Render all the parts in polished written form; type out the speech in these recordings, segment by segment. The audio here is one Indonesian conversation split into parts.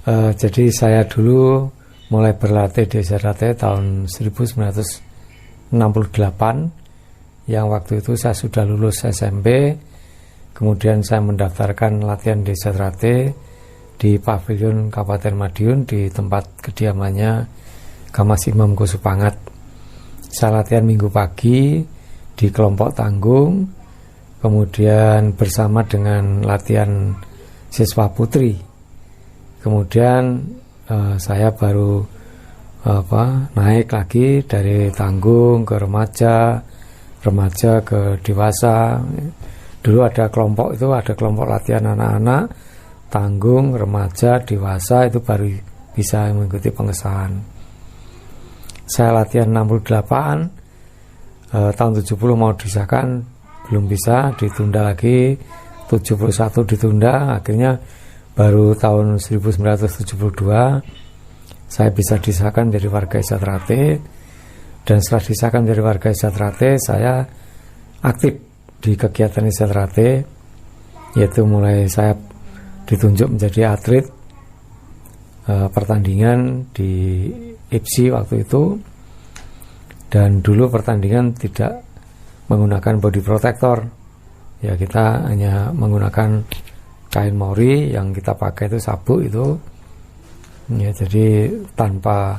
Jadi saya dulu mulai berlatih di SRAT tahun 1968, yang waktu itu saya sudah lulus SMP. Kemudian saya mendaftarkan latihan di SRAT di Pavilion Kabupaten Madiun, di tempat kediamannya Gamas Imam Kusupangat. Saya latihan minggu pagi di kelompok tanggung, kemudian bersama dengan latihan siswa putri. Kemudian saya baru naik lagi dari tanggung ke remaja, remaja ke dewasa. Dulu ada kelompok itu, ada kelompok latihan anak-anak, tanggung, remaja, dewasa, itu baru bisa mengikuti pengesahan. Saya latihan 68, tahun 70 mau disahkan, belum bisa, ditunda lagi, 71 ditunda, akhirnya baru tahun 1972 saya bisa disahkan dari warga SRAT. Dan setelah disahkan dari warga SRAT, saya aktif di kegiatan SRAT, yaitu mulai saya ditunjuk menjadi atlet pertandingan di IPSI waktu itu. Dan dulu pertandingan tidak menggunakan body protector, ya kita hanya menggunakan kain mori, yang kita pakai itu sabuk itu, ya jadi tanpa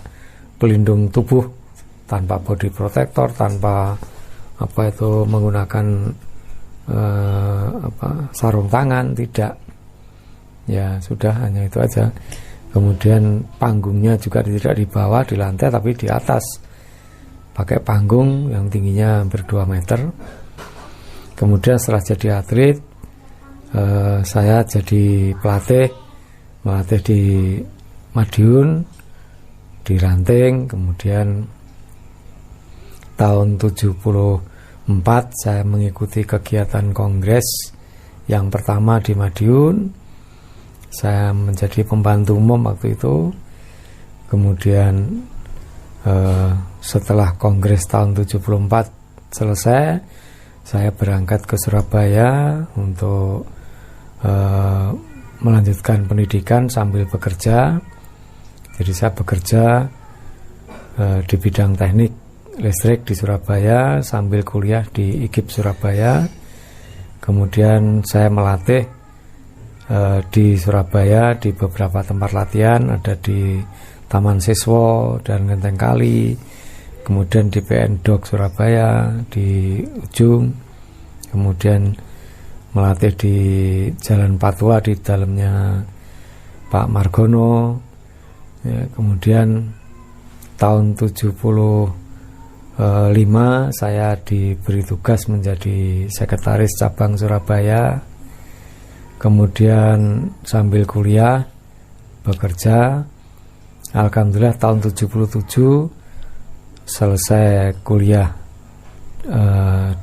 pelindung tubuh, tanpa body protector, tanpa menggunakan sarung tangan, tidak, ya sudah, hanya itu aja. Kemudian panggungnya juga tidak di bawah, di lantai, tapi di atas, pakai panggung yang tingginya hampir 2 meter. Kemudian setelah jadi atlet, saya jadi melatih di Madiun, di Ranting. Kemudian tahun 74 saya mengikuti kegiatan kongres yang pertama di Madiun. Saya menjadi pembantu umum waktu itu. Kemudian setelah kongres tahun 74 selesai, saya berangkat ke Surabaya untuk melanjutkan pendidikan sambil bekerja. Jadi saya bekerja di bidang teknik listrik di Surabaya sambil kuliah di IGIP Surabaya. Kemudian saya melatih di Surabaya di beberapa tempat latihan, ada di Taman Siswa dan Genteng Kali, kemudian di PN Dok Surabaya di Ujung, kemudian melatih di Jalan Patwa di dalamnya Pak Margono, ya. Kemudian tahun 75 saya diberi tugas menjadi sekretaris cabang Surabaya. Kemudian sambil kuliah bekerja, alhamdulillah tahun 77 selesai kuliah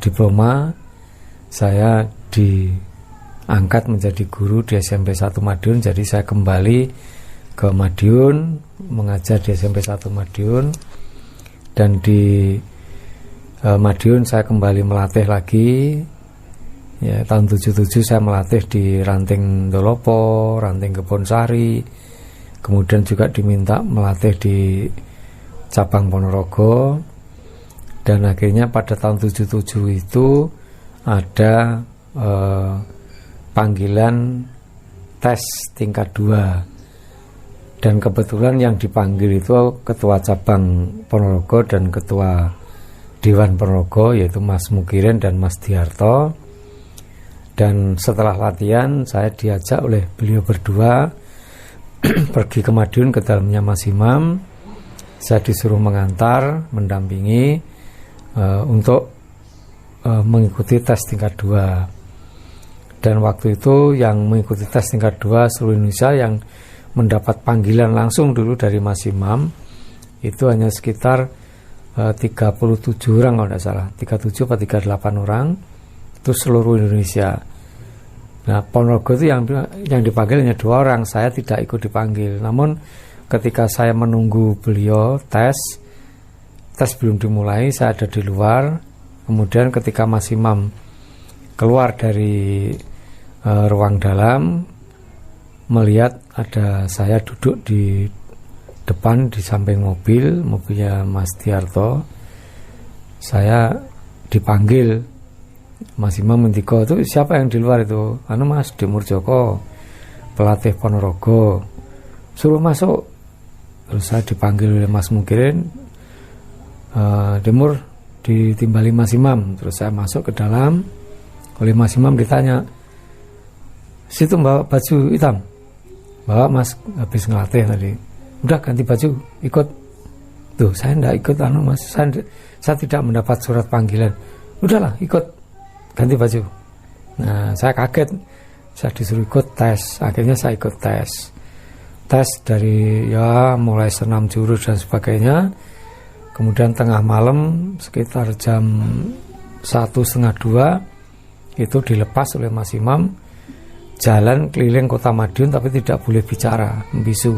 diploma, saya diangkat menjadi guru di SMP 1 Madiun. Jadi saya kembali ke Madiun mengajar di SMP 1 Madiun, dan di Madiun saya kembali melatih lagi. Ya, tahun 77 saya melatih di Ranting Dolopo, Ranting Kebonsari, kemudian juga diminta melatih di cabang Ponorogo. Dan akhirnya pada tahun 77 itu ada panggilan tes tingkat 2, dan kebetulan yang dipanggil itu ketua cabang Ponorogo dan ketua Dewan Ponorogo, yaitu Mas Mukirin dan Mas Diarto. Dan setelah latihan saya diajak oleh beliau berdua pergi ke Madiun ke dalamnya Mas Imam. Saya disuruh mengantar, mendampingi untuk mengikuti tes tingkat 2. Dan waktu itu yang mengikuti tes tingkat 2 seluruh Indonesia, yang mendapat panggilan langsung dulu dari Mas Imam, itu hanya sekitar 37 orang kalau tidak salah, 37 atau 38 orang, itu seluruh Indonesia. Nah, Ponorogo itu yang dipanggil hanya 2 orang, saya tidak ikut dipanggil. Namun ketika saya menunggu beliau tes belum dimulai, saya ada di luar. Kemudian ketika Mas Imam keluar dari ruang dalam, melihat ada saya duduk di depan di samping mobilnya Mas Diarto. Saya dipanggil, Mas Imam Mentiko, itu siapa yang di luar itu? Mas Demur Joko, pelatih Ponorogo, suruh masuk. Terus saya dipanggil oleh Mas Mukirin, Demur ditimbali Mas Imam. Terus saya masuk ke dalam, oleh Mas Imam ditanya, situ bawa baju hitam? Bawa Mas, habis ngelatih tadi. Udah ganti baju, ikut. Tuh saya tidak ikut Mas, saya tidak mendapat surat panggilan. Udahlah ikut, ganti baju. Nah saya kaget, saya disuruh ikut tes. Akhirnya saya ikut tes dari mulai senam jurus dan sebagainya. Kemudian tengah malam sekitar jam 1:30 itu dilepas oleh Mas Imam, jalan keliling Kota Madiun tapi tidak boleh bicara, membisu.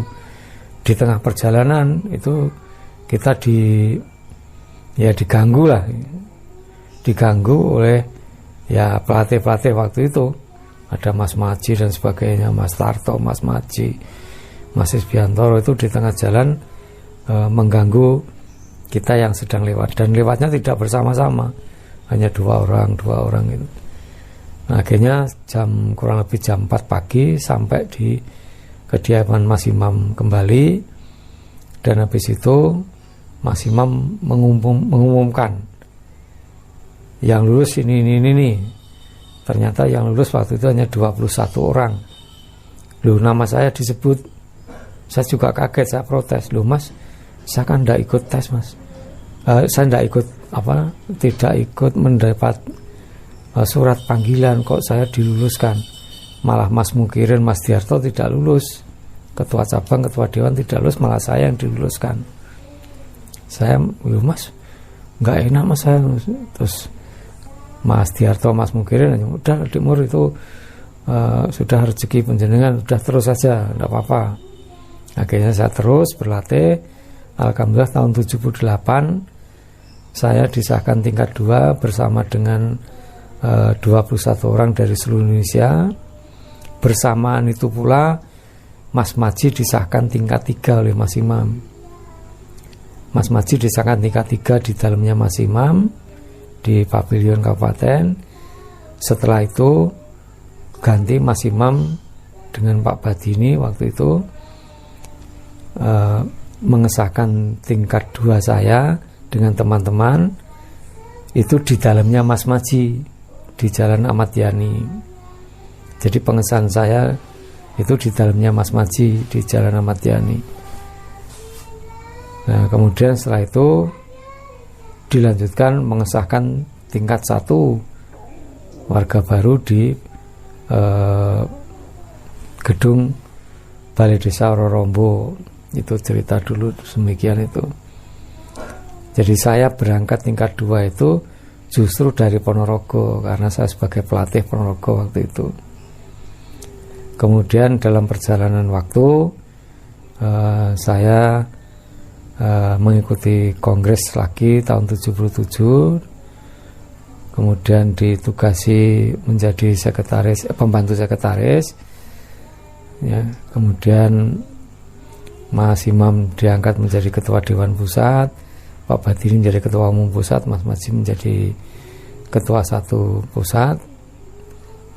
Di tengah perjalanan itu kita diganggu oleh pelatih waktu itu. Ada Mas Maji dan sebagainya, Mas Tarto, Mas Maji, Mas Isbiantoro, itu di tengah jalan mengganggu kita yang sedang lewat, dan lewatnya tidak bersama-sama, hanya dua orang itu. Nah, akhirnya kurang lebih jam 4 pagi sampai di kediaman Mas Imam kembali, dan habis itu Mas Imam mengumumkan yang lulus ini. Ternyata yang lulus waktu itu hanya 21 orang. Loh, nama saya disebut. Saya juga kaget, saya protes. Loh Mas, saya kan tidak ikut tes Mas. Saya tidak ikut mendapat surat panggilan, kok saya diluluskan. Malah Mas Mukirin, Mas Diarto tidak lulus, ketua cabang, ketua dewan tidak lulus, malah saya yang diluluskan. Saya, Mas, nggak enak Mas saya. Terus Mas Diarto, Mas Mukirin, udah Demur itu sudah rezeki penjenengan, udah terus saja, enggak apa-apa. Akhirnya saya terus berlatih. Alhamdulillah tahun 78 saya disahkan tingkat 2 bersama dengan 21 orang dari seluruh Indonesia. Bersamaan itu pula Mas Maji disahkan tingkat 3 oleh Mas Imam. Mas Maji disahkan tingkat 3 di dalamnya Mas Imam di Pavilion Kabupaten. Setelah itu ganti Mas Imam dengan Pak Badini waktu itu mengesahkan tingkat 2 saya dengan teman-teman itu di dalamnya Mas Maji di Jalan Ahmad Yani. Jadi pengesahan saya itu di dalamnya Mas Maji di Jalan Ahmad Yani. Nah, kemudian setelah itu dilanjutkan mengesahkan tingkat 1 warga baru di gedung Balai Desa Rorombo. Itu cerita dulu semikian itu. Jadi saya berangkat tingkat 2 itu justru dari Ponorogo karena saya sebagai pelatih Ponorogo waktu itu. Kemudian dalam perjalanan waktu saya mengikuti kongres lagi tahun 77. Kemudian ditugasi menjadi pembantu sekretaris. Ya, kemudian Mas Imam diangkat menjadi ketua Dewan Pusat, Pak Badini menjadi ketua umum pusat, Mas Maji menjadi ketua 1 pusat,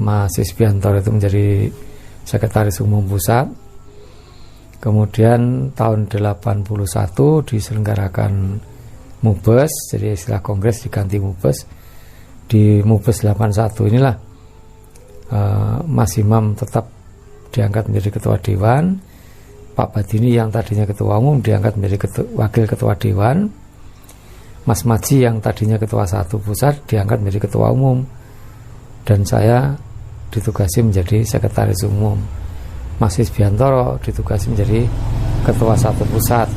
Mas Isbiantoro itu menjadi sekretaris umum pusat. Kemudian tahun 81 diselenggarakan Mubes, jadi istilah kongres diganti Mubes. Di Mubes 81 inilah Mas Imam tetap diangkat menjadi ketua dewan, Pak Badini yang tadinya ketua umum diangkat menjadi wakil ketua dewan, Mas Maji yang tadinya ketua 1 pusat diangkat menjadi ketua umum, dan saya ditugasi menjadi sekretaris umum. Mas Isbiantoro ditugasi menjadi ketua 1 pusat.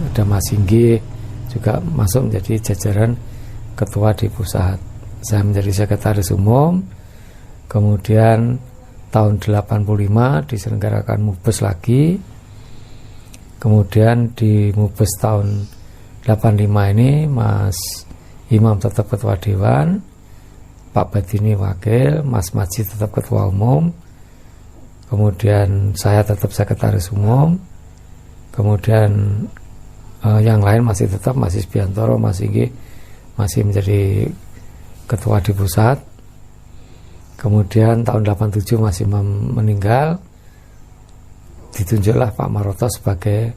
Ada Mas Singgi juga masuk menjadi jajaran ketua di pusat. Saya menjadi sekretaris umum. Kemudian tahun 85 diselenggarakan Mubes lagi. Kemudian di Mubes tahun 85 ini Mas Imam tetap ketua dewan, Pak Badini wakil, Mas Maji tetap ketua umum. kemudian saya tetap sekretaris umum, kemudian yang lain masih tetap, Mas Isbiantoro, Mas Inggi masih menjadi ketua di pusat. Kemudian tahun 87 Mas Imam meninggal, ditunjuklah Pak Maroto sebagai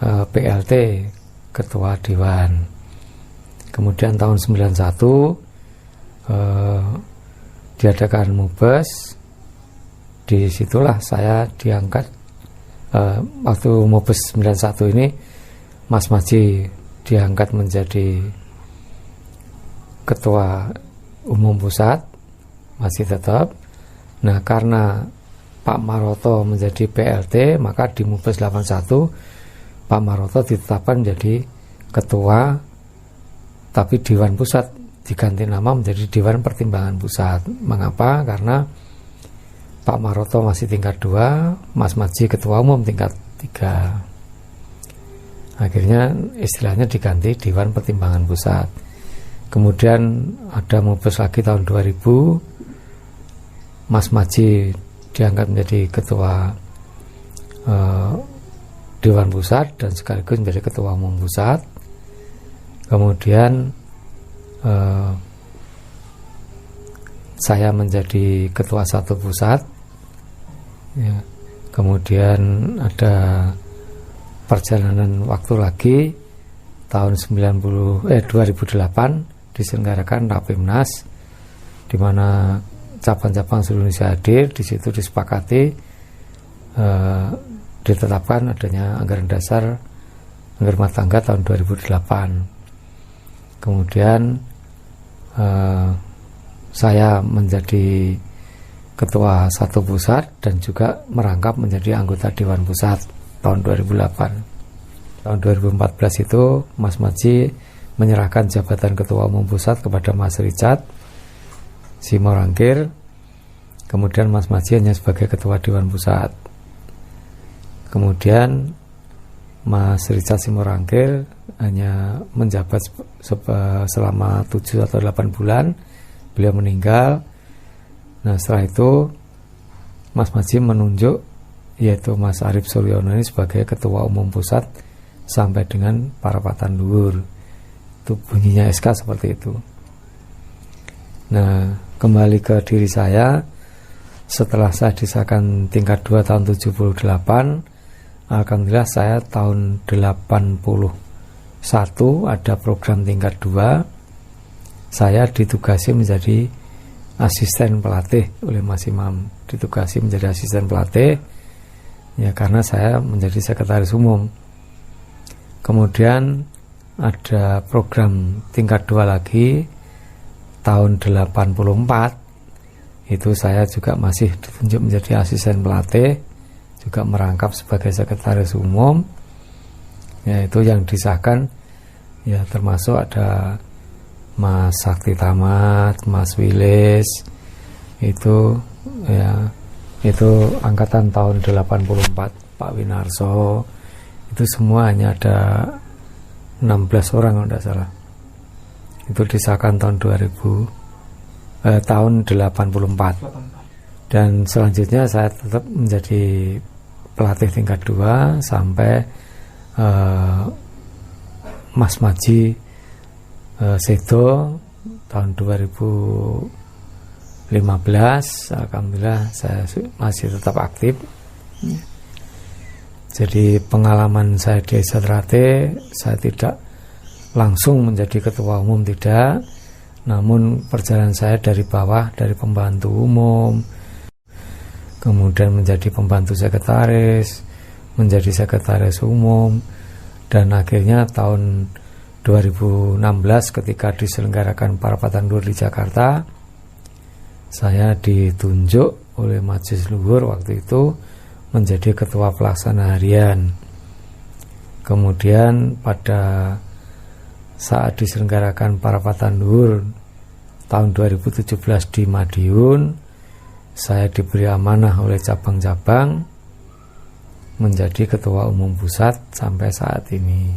PLT, ketua Dewan. Kemudian tahun 91 diadakan Mubes. Disitulah saya diangkat. Waktu Mubes 91 ini Mas Maji diangkat menjadi ketua umum pusat, masih tetap. Nah, karena Pak Maroto menjadi PLT, maka di Mubes 81 Pak Maroto ditetapkan menjadi ketua, tapi Dewan Pusat diganti nama menjadi Dewan Pertimbangan Pusat. Mengapa? Karena Pak Maroto masih tingkat 2, Mas Maji ketua umum tingkat 3. Akhirnya istilahnya diganti Dewan Pertimbangan Pusat. Kemudian ada Mubes lagi tahun 2000, Mas Maji diangkat menjadi ketua Dewan Pusat dan sekaligus menjadi ketua umum pusat. Kemudian saya menjadi ketua satu pusat, ya. Kemudian ada perjalanan waktu lagi tahun 2008 diselenggarakan Rapimnas, di mana cabang-cabang seluruh Indonesia hadir. Di situ disepakati ditetapkan adanya anggaran dasar anggaran rumah tangga tahun 2008. Kemudian saya menjadi ketua satu pusat dan juga merangkap menjadi anggota Dewan Pusat tahun 2008. Tahun 2014 itu Mas Maji menyerahkan jabatan ketua umum pusat kepada Mas Richard Simorangkir. Kemudian Mas Maji hanya sebagai ketua Dewan Pusat. Kemudian Mas Richard Simorangkir hanya menjabat selama 7 atau 8 bulan. Beliau meninggal. Nah, setelah itu Mas Maji menunjuk yaitu Mas Arif Suryono ini sebagai ketua umum pusat sampai dengan Parapatan Luhur. Itu bunyinya SK seperti itu. Nah, kembali ke diri saya, setelah saya disahkan tingkat 2 tahun 78, alhamdulillah saya tahun 81 ada program tingkat 2. Saya ditugasi menjadi asisten pelatih oleh Mas Imam, ditugasi menjadi asisten pelatih ya, karena saya menjadi sekretaris umum. Kemudian ada program tingkat 2 lagi tahun 84, itu saya juga masih ditunjuk menjadi asisten pelatih, juga merangkap sebagai sekretaris umum. Ya, itu yang disahkan ya, termasuk ada Mas Sakti Tamat, Mas Wilis, itu ya, itu angkatan tahun 84, Pak Winarso, itu semua hanya ada 16 orang kalau tidak salah. Itu disahkan tahun 84. Dan selanjutnya saya tetap menjadi pelatih tingkat 2 sampai Mas Maji Sedo tahun 2015. Alhamdulillah saya masih tetap aktif. Jadi pengalaman saya di Satrate, saya tidak langsung menjadi ketua umum, tidak, namun perjalanan saya dari bawah, dari pembantu umum, kemudian menjadi pembantu sekretaris, menjadi sekretaris umum, dan akhirnya tahun 2016 ketika diselenggarakan Parapatan Luhur di Jakarta, saya ditunjuk oleh Majelis Luhur waktu itu menjadi ketua pelaksana harian. Kemudian pada saat diselenggarakan Parapatan Luhur tahun 2017 di Madiun, saya diberi amanah oleh cabang-cabang menjadi ketua umum pusat sampai saat ini.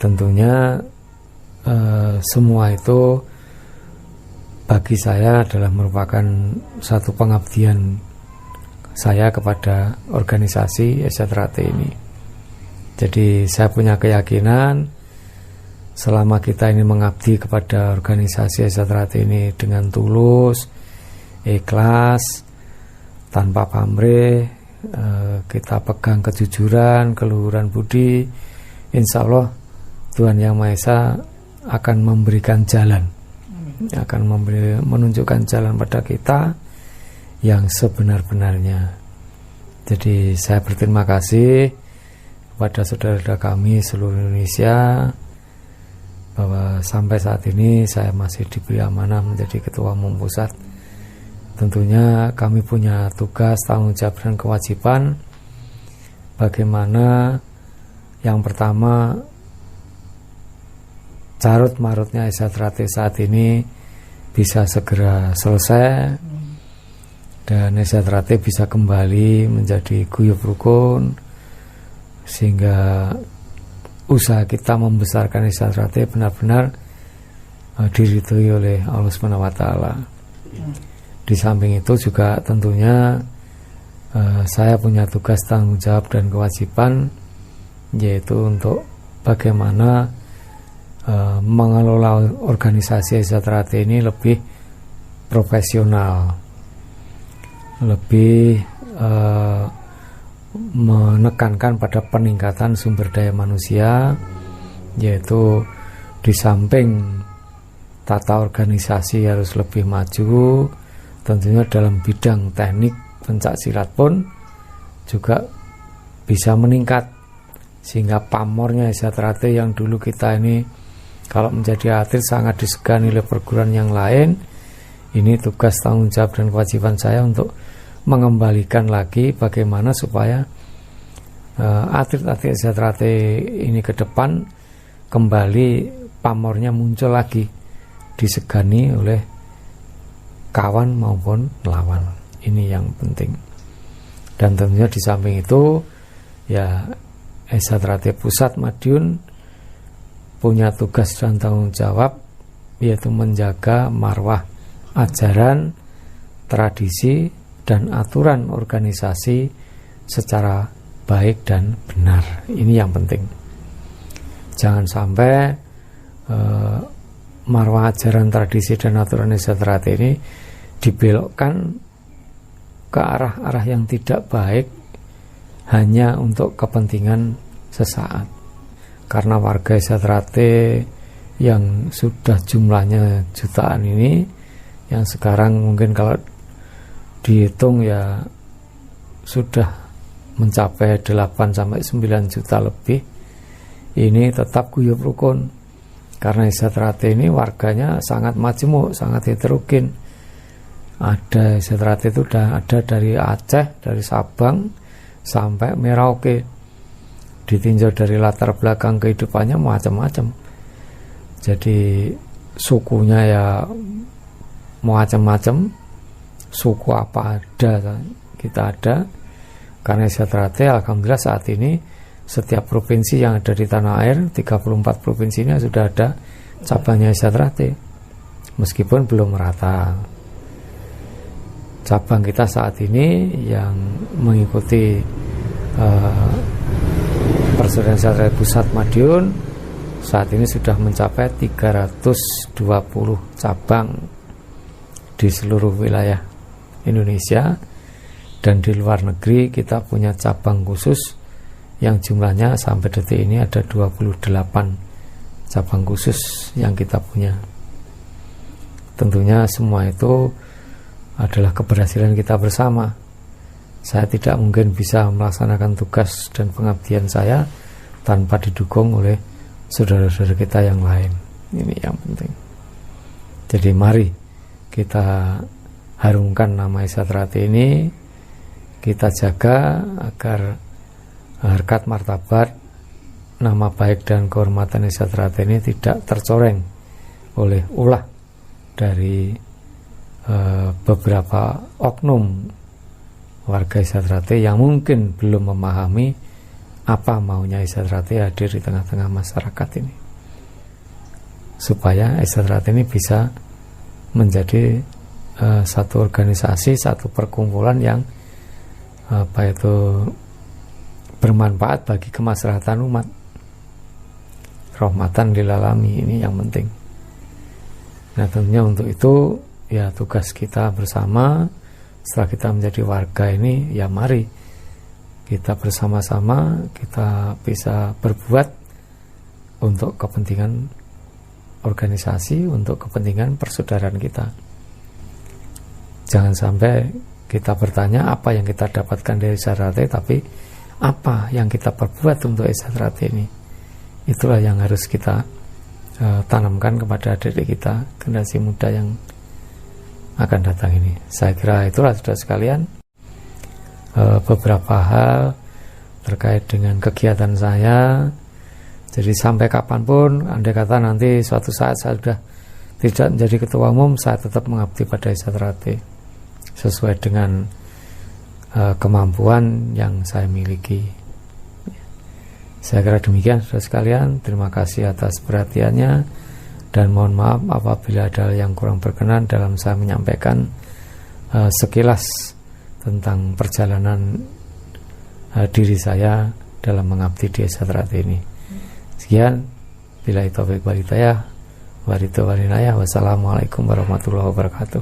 Tentunya semua itu bagi saya adalah merupakan satu pengabdian saya kepada organisasi Esatrate ini. Jadi saya punya keyakinan selama kita ini mengabdi kepada organisasi Esatrate ini dengan tulus, ikhlas, tanpa pamrih, kita pegang kejujuran, keluhuran budi, insya Allah Tuhan Yang Maha Esa akan memberikan jalan, akan menunjukkan jalan pada kita yang sebenar-benarnya. Jadi saya berterima kasih kepada saudara-saudara kami seluruh Indonesia bahwa sampai saat ini saya masih diberi amanah menjadi Ketua Umum Pusat. Tentunya kami punya tugas, tanggung jawab dan kewajiban bagaimana yang pertama carut marutnya Esatrate saat ini bisa segera selesai dan Esatrate bisa kembali menjadi guyub rukun sehingga usaha kita membesarkan Esatrate benar-benar diridhoi oleh Allah Subhanahu wa taala. Di samping itu juga tentunya saya punya tugas, tanggung jawab dan kewajiban yaitu untuk bagaimana mengelola organisasi Esatrate ini lebih profesional, lebih menekankan pada peningkatan sumber daya manusia, yaitu di samping tata organisasi harus lebih maju, tentunya dalam bidang teknik pencak silat pun juga bisa meningkat sehingga pamornya Esatrate yang dulu kita ini kalau menjadi atlet sangat disegani oleh perguruan yang lain. Ini tugas, tanggung jawab dan kewajiban saya untuk mengembalikan lagi bagaimana supaya atlet-atlet Esatrate ini ke depan kembali pamornya muncul lagi, disegani oleh kawan maupun lawan. Ini yang penting. Dan tentunya di samping itu ya Esatrate Pusat Madiun punya tugas dan tanggung jawab yaitu menjaga marwah ajaran, tradisi dan aturan organisasi secara baik dan benar. Ini yang penting. Jangan sampai marwah ajaran, tradisi dan aturan Esatrate ini dibelokkan ke arah-arah yang tidak baik hanya untuk kepentingan sesaat. Karena warga Esatrate yang sudah jumlahnya jutaan ini, yang sekarang mungkin kalau dihitung ya sudah mencapai 8-9 juta lebih, ini tetap guyub rukun. Karena Esatrate ini warganya sangat majemuk, sangat heterogen. Ada Esatrate itu ada dari Aceh, dari Sabang sampai Merauke. Ditinjau dari latar belakang kehidupannya macam-macam. Jadi sukunya ya macam-macam. Suku apa ada, kita ada. Karena Esatrate alhamdulillah saat ini setiap provinsi yang ada di tanah air, 34 provinsi ini sudah ada cabangnya Esatrate, meskipun belum merata. Cabang kita saat ini yang mengikuti Persaudaraan Esatrate Pusat Madiun saat ini sudah mencapai 320 cabang di seluruh wilayah Indonesia, dan di luar negeri kita punya cabang khusus yang jumlahnya sampai detik ini ada 28 cabang khusus yang kita punya. Tentunya semua itu adalah keberhasilan kita bersama. Saya tidak mungkin bisa melaksanakan tugas dan pengabdian saya tanpa didukung oleh saudara-saudara kita yang lain. Ini yang penting. Jadi mari kita harumkan nama Esatrate ini, kita jaga agar harkat martabat, nama baik dan kehormatan Esatrate ini tidak tercoreng oleh ulah dari beberapa oknum warga Esatrate yang mungkin belum memahami apa maunya Esatrate hadir di tengah-tengah masyarakat ini, supaya Esatrate ini bisa menjadi satu organisasi, satu perkumpulan yang bermanfaat bagi kemaslahatan umat, rahmatan lil alamin, ini yang penting. Nah tentunya untuk itu ya tugas kita bersama setelah kita menjadi warga ini, ya mari kita bersama-sama kita bisa berbuat untuk kepentingan organisasi, untuk kepentingan persaudaraan kita. Jangan sampai kita bertanya apa yang kita dapatkan dari Satrate, tapi apa yang kita perbuat untuk Satrate ini. Itulah yang harus kita tanamkan kepada adik-adik kita, generasi muda yang akan datang ini. Saya kira itulah saudara sekalian beberapa hal terkait dengan kegiatan saya. Jadi sampai kapanpun, andai kata nanti suatu saat saya sudah tidak menjadi ketua umum, saya tetap mengabdi pada Satrate sesuai dengan kemampuan yang saya miliki. Saya kira demikian saudara sekalian. Terima kasih atas perhatiannya dan mohon maaf apabila ada yang kurang berkenan dalam saya menyampaikan sekilas tentang perjalanan diri saya dalam mengabdi di Satrate ini. Sekian, billahi taufiq wal hidayah, wassalamualaikum warahmatullahi wabarakatuh.